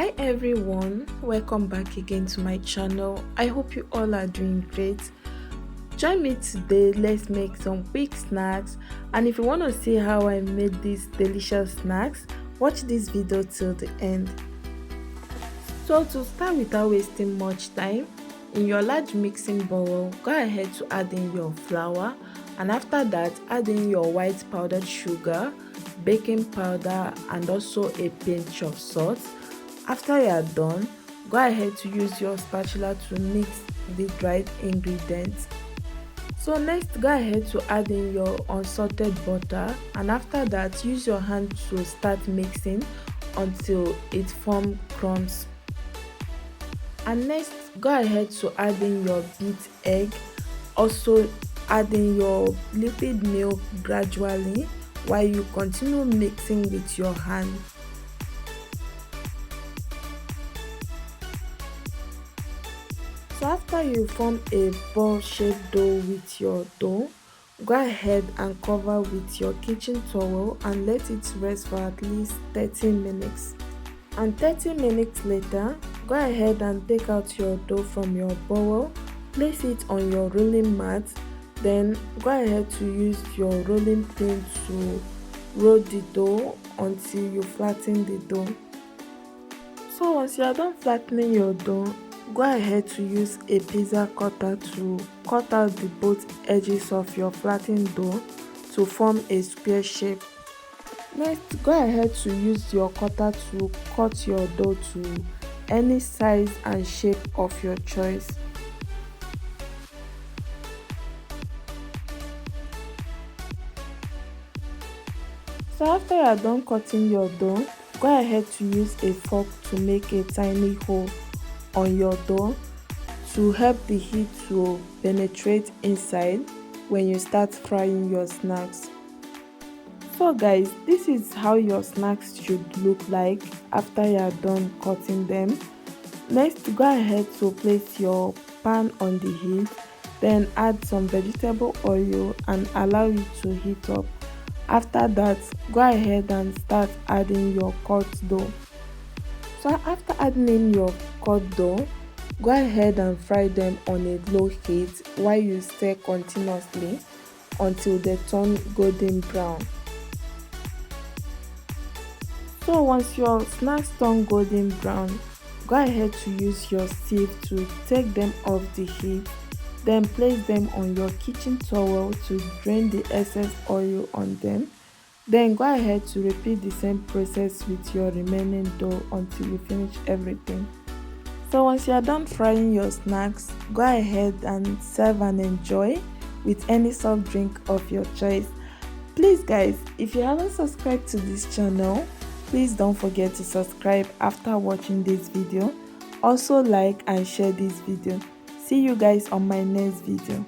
Hi everyone, welcome back again to my channel. I hope you all are doing great. Join me today, let's make some quick snacks, and if you want to see how I made these delicious snacks, watch this video till the end. So to start without wasting much time, in your large mixing bowl, go ahead to add in your flour, and after that add in your white powdered sugar, baking powder, and also a pinch of salt. After you are done, go ahead to use your spatula to mix the dried ingredients. So next, go ahead to add in your unsalted butter, and after that use your hand to start mixing until it forms crumbs. And next, go ahead to add in your beat egg, also add in your liquid milk gradually while you continue mixing with your hand. So after you form a ball shaped dough with your dough, go ahead and cover with your kitchen towel and let it rest for at least 30 minutes. And 30 minutes later, go ahead and take out your dough from your bowl, place it on your rolling mat, then go ahead to use your rolling pin to roll the dough until you flatten the dough. So once you are done flattening your dough, go ahead to use a pizza cutter to cut out the both edges of your flattened dough to form a square shape. Next, go ahead to use your cutter to cut your dough to any size and shape of your choice. So after you are done cutting your dough, go ahead to use a fork to make a tiny hole on your dough to help the heat to penetrate inside when you start frying your snacks. So guys, this is how your snacks should look like after you are done cutting them. Next, go ahead to place your pan on the heat, then add some vegetable oil and allow it to heat up. After that, go ahead and start adding your cut dough. So after adding in your cut dough, go ahead and fry them on a low heat while you stir continuously until they turn golden brown. So once your snacks turn golden brown, go ahead to use your sieve to take them off the heat, then place them on your kitchen towel to drain the excess oil on them. Then go ahead to repeat the same process with your remaining dough until you finish everything. So once you are done frying your snacks, go ahead and serve and enjoy with any soft drink of your choice. Please guys, if you haven't subscribed to this channel, please don't forget to subscribe after watching this video. Also like and share this video. See you guys on my next video.